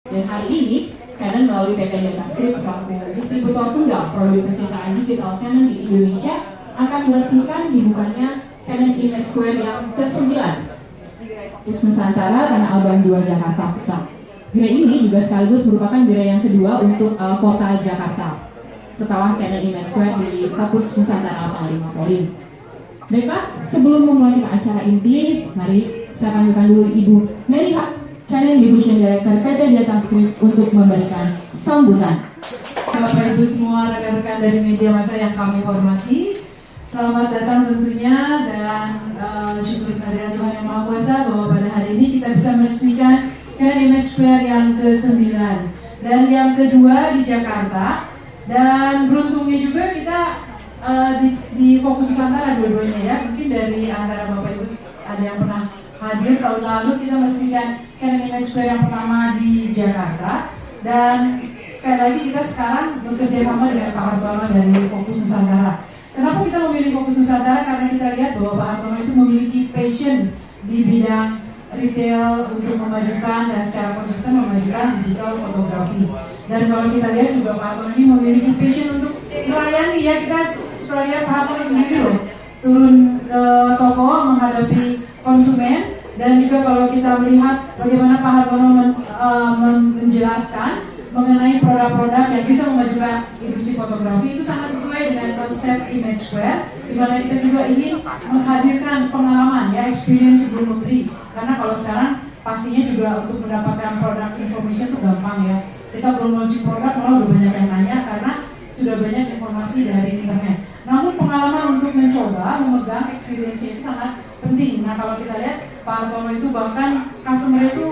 Dan hari ini, Canon melalui PT Datascript selaku distributor tunggal produk penciptaan digital Canon di Indonesia akan meresmikan dibukanya Canon Image Square yang ke-9 di Nusantara, Tanah Abang 2, Jakarta Pusat. Gerai ini juga sekaligus merupakan gerai yang kedua untuk kota Jakarta setelah Canon Image Square di Kapus Nusantara Panglima Polim. Baiklah, sebelum memulai acara inti, mari saya panggilkan dulu Ibu Mary Hak, Canon Division Director PT Datascript untuk memberikan sambutan. Bapak Ibu semua, rekan-rekan dari media massa yang kami hormati, selamat datang tentunya dan syukur kehadirat Tuhan Yang Maha Kuasa bahwa pada hari ini kita bisa meresmikan Canon Image Square yang ke-9 dan yang kedua di Jakarta. Dan beruntungnya juga kita di Fokus Nusantara dua-duanya ya. Mungkin dari antara Bapak Ibu ada yang pernah hadir tahun lalu kita meresmikan Canon Image Square yang pertama di Jakarta. Dan sekali lagi kita sekarang bekerja sama dengan Pak Hartono dari Fokus Nusantara. Kenapa kita memilih Fokus Nusantara? Karena kita lihat bahwa Pak Hartono itu memiliki passion di bidang retail untuk memajukan dan secara konsisten memajukan digital fotografi. Dan kalau kita lihat juga Pak Hartono ini memiliki passion untuk melayani ya, kita suka lihat Pak Hartono sendiri loh turun ke toko menghadapi konsumen. Dan juga kalau kita melihat bagaimana Pak Hartono menjelaskan mengenai produk-produk yang bisa memajukan industri fotografi, itu sangat sesuai dengan konsep Image Square, di mana kita juga ingin menghadirkan pengalaman ya, experience sebelum membeli. Karena kalau sekarang pastinya juga untuk mendapatkan produk information itu gampang ya. Kita belum launching produk malah udah banyak yang nanya karena sudah banyak informasi dari internet. Namun pengalaman untuk mencoba, memegang experience itu sangat penting. Nah kalau kita lihat Pak Hartono itu bahkan customer itu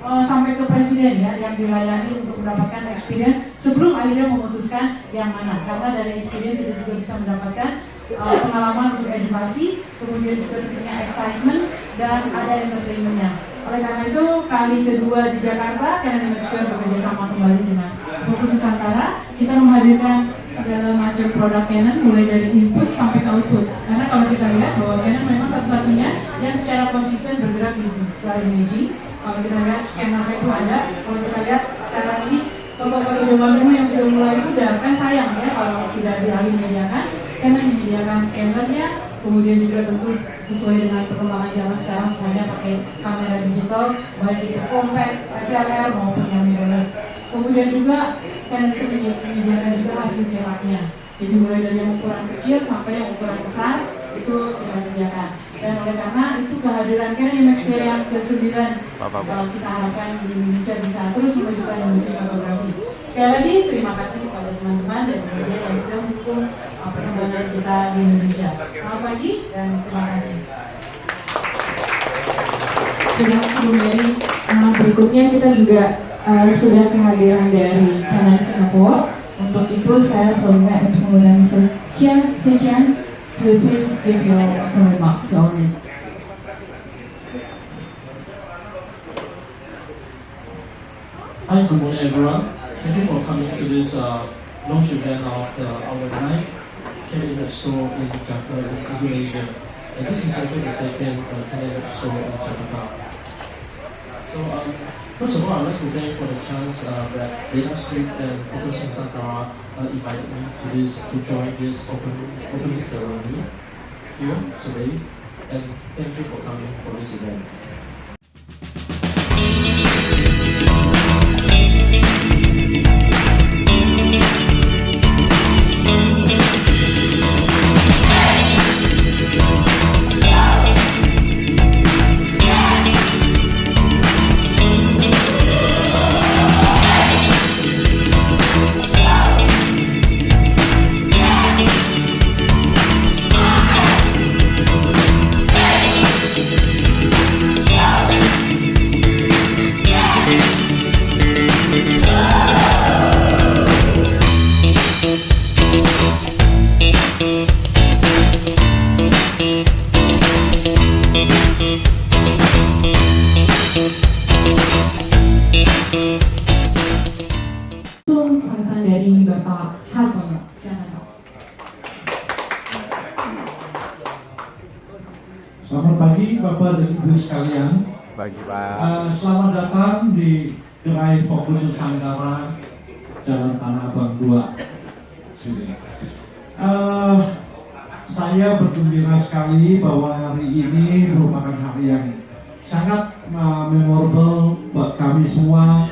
sampai ke presiden ya yang dilayani untuk mendapatkan experience sebelum akhirnya memutuskan yang mana. Karena dari experience kita juga bisa mendapatkan pengalaman untuk edukasi, kemudian juga tentunya excitement dan ada entertainment-nya. Oleh karena itu kali kedua di Jakarta Canon Image Square bekerja sama kembali dengan Fokus Nusantara. Kita menghadirkan segala macam produk Canon mulai dari input sampai ke output. Karena kalau kita lihat bahwa Canon memang satu-satunya yang secara konsisten bergerak di digital imaging. Kalau kita lihat scanner itu ada, kalau kita lihat sekarang ini foto-foto zaman dulu yang sudah mulai muda kan sayang ya kalau tidak dialih mediakan. Canon menyediakan scannernya, kemudian juga tentu sesuai dengan perkembangan zaman sekarang semuanya pakai kamera digital, baik itu compact, SLR maupun yang mirrorless. Kemudian juga Canon itu menyediakan juga hasil ceraknya. Jadi mulai dari yang ukuran kecil sampai yang ukuran besar itu kita sediakan. Dan oleh karena itu kehadiran Canon Image Square yang ke-9 kalau kita harapkan di Indonesia bisa terus memajukan industri fotografi. Sekali lagi terima kasih kepada teman-teman dan media yang sudah mendukung perkembangan kita di Indonesia. Selamat pagi dan terima kasih. Sebelum dari berikutnya kita juga sudah kehadiran dari Canon Singapore. Untuk itu saya selalu untuk mengundang Mr. Chen to please give your remark to our meeting. Hi, good morning everyone. Thank you for coming to this launch event of our ninth Canon Image Store in Jakarta, Indonesia. And this is actually the second Canon Image Store in Jakarta. So first of all, I'd like to thank for the chance that Datascript and Fokus Nusantara invited me to join this opening ceremony here today. And thank you for coming for this event. Sambutan dari Bapak Hartono. Selamat pagi Bapak dan Ibu sekalian. Pagi Pak. Selamat datang di gerai Fokus Nusantara Jalan Tanah Abang 2 sini. Saya bergembira sekali bahwa hari ini merupakan hari yang sangat memorable buat kami semua,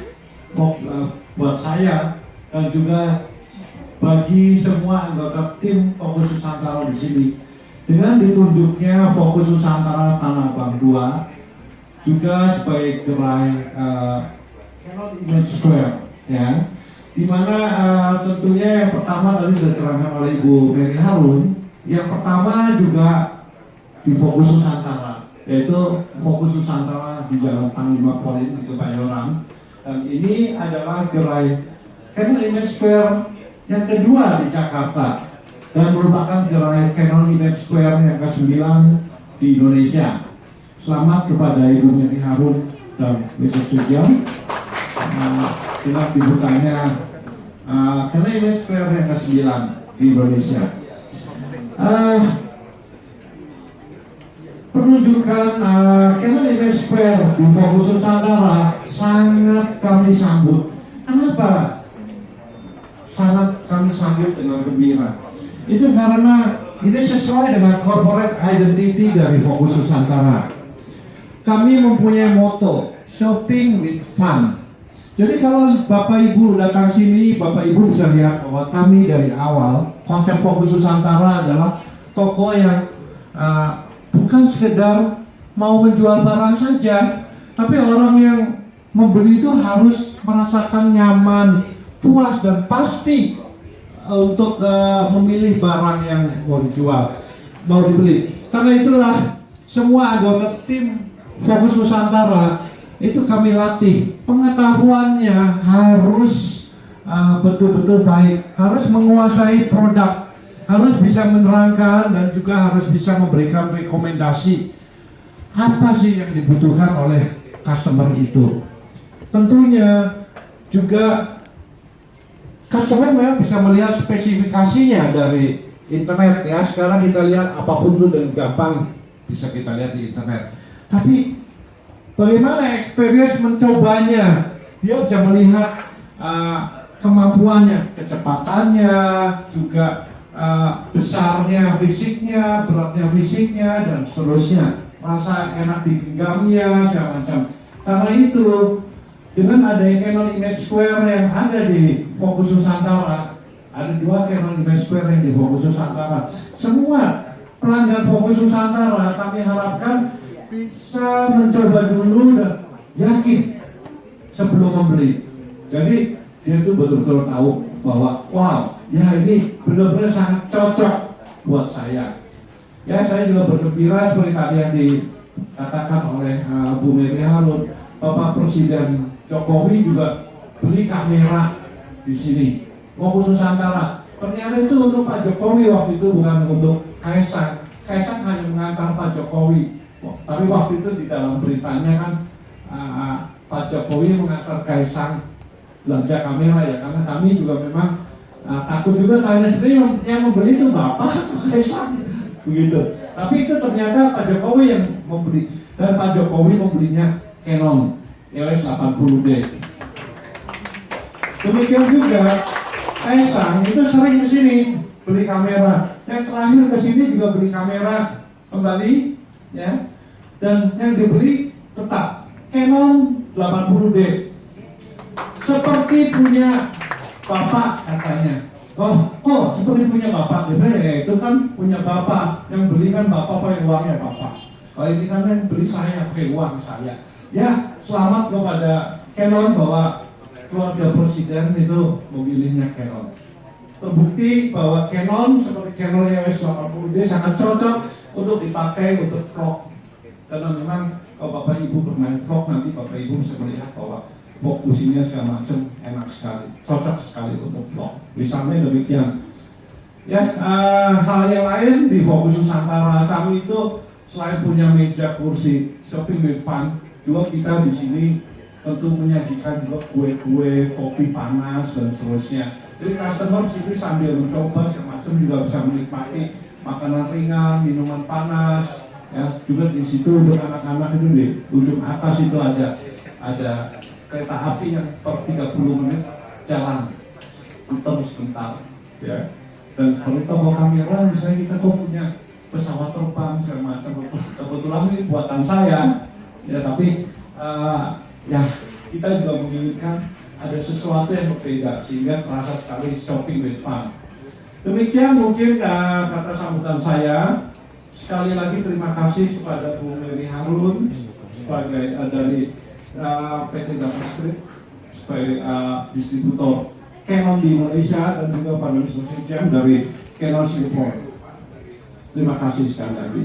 buat saya dan juga bagi semua anggota tim Fokus Nusantara di sini. Dengan ditunjuknya Fokus Nusantara Tanah Abang 2 juga sebagai gerai Canon Image Square, ya, dimana tentunya yang pertama tadi sudah diterangkan oleh Ibu Mary Harun. Yang pertama juga di Fokus Nusantara, yaitu Fokus Nusantara di Jalan Panglima Polim di Kebayoran. Dan ini adalah gerai Canon Image Square yang kedua di Jakarta dan merupakan gerai Canon Image Square yang ke-9 di Indonesia. Selamat kepada Ibu Mary Harun dan Mr. Sujian dengan dibukanya Canon Image Square yang ke-9 di Indonesia. Penunjukan Canon Image Square di Fokus Nusantara sangat kami sambut. Kenapa? Sangat kami sambut dengan gembira. Itu karena ini sesuai dengan corporate identity dari Fokus Nusantara. Kami mempunyai motto shopping with fun. Jadi kalau Bapak Ibu datang sini, Bapak Ibu bisa lihat bahwa kami dari awal konsep Fokus Nusantara adalah toko yang bukan sekedar mau menjual barang saja, tapi orang yang membeli itu harus merasakan nyaman, puas dan pasti untuk memilih barang yang mau dijual, mau dibeli. Karena itulah semua anggota tim Fokus Nusantara itu kami latih, pengetahuannya harus betul-betul baik, harus menguasai produk, harus bisa menerangkan dan juga harus bisa memberikan rekomendasi apa sih yang dibutuhkan oleh customer itu. Tentunya juga customer memang bisa melihat spesifikasinya dari internet, ya. Sekarang kita lihat apapun itu dengan gampang bisa kita lihat di internet. Tapi bagaimana experience mencobanya? Dia bisa melihat kemampuannya, kecepatannya, juga besarnya fisiknya, beratnya fisiknya, dan seterusnya. Rasa enak digenggamnya, segala macam. Karena itu, dengan adanya Canon Image Square yang ada di Fokus Nusantara, ada 2 Canon Image Square yang di Fokus Nusantara. Semua pelanggan Fokus Nusantara kami harapkan bisa mencoba dulu dan yakin sebelum membeli. Jadi dia itu betul-betul tahu bahwa wow, ya ini benar-benar sangat cocok buat saya. Ya, saya juga bergembira seperti tadi yang dikatakan oleh Bu Mary Harun, Bapak Presiden Jokowi juga beli kamera di sini, Fokus Nusantara. Ternyata itu untuk Pak Jokowi waktu itu, bukan untuk Kaisang. Kaisang hanya mengantar Pak Jokowi. Tapi waktu itu di dalam beritanya kan Pak Jokowi mengantar Kaisang belanja kamera, ya, karena kami juga memang takut juga tanya sendiri yang membeli itu Bapak Kaisang begitu. Tapi itu ternyata Pak Jokowi yang membeli, dan Pak Jokowi membelinya Canon EOS 80D. Demikian juga Kaisang itu sering ke sini beli kamera. Yang terakhir ke sini juga beli kamera kembali, ya. Dan yang dibeli tetap Canon 80D. Seperti punya bapak katanya. Oh, seperti punya bapak. Itu kan punya bapak. Yang beli kan bapak pakai uangnya bapak. Kalau ini kan yang beli saya pakai uang saya. Ya, selamat kepada Canon bahwa keluarga presiden itu memilihnya Canon. Terbukti bahwa Canon seperti Canon EOS 80D sangat cocok untuk dipakai untuk vlog. Karena memang kalau Bapak Ibu bermain vlog, nanti Bapak Ibu bisa melihat bahwa fokusnya segala macam enak sekali, cocok sekali untuk vlog. Misalnya demikian. Ya, hal yang lain di Fokus Nusantara kami itu selain punya meja kursi shopping with fun, juga kita di sini tentu menyajikan juga kue-kue, kopi panas dan seterusnya. Jadi customer sini sambil mencoba semacam juga bisa menikmati makanan ringan, minuman panas. Ya, juga di situ untuk anak-anak itu di ujung atas itu ada kereta api yang per 30 menit jalan terus sebentar ya. Dan seperti toko kamera misalnya kita kok punya pesawat terbang segala macam, kebetulan ini buatan saya ya, tapi ya kita juga menginginkan ada sesuatu yang berbeda sehingga terasa sekali shopping with fun. Demikian mungkin kata sambutan saya. Sekali lagi terima kasih kepada Bu Mary Harun sebagai dari PT Dapascript sebagai distributor Canon di Indonesia dan juga Pak Mr. Jam dari Canon Singapore. Terima kasih sekali lagi.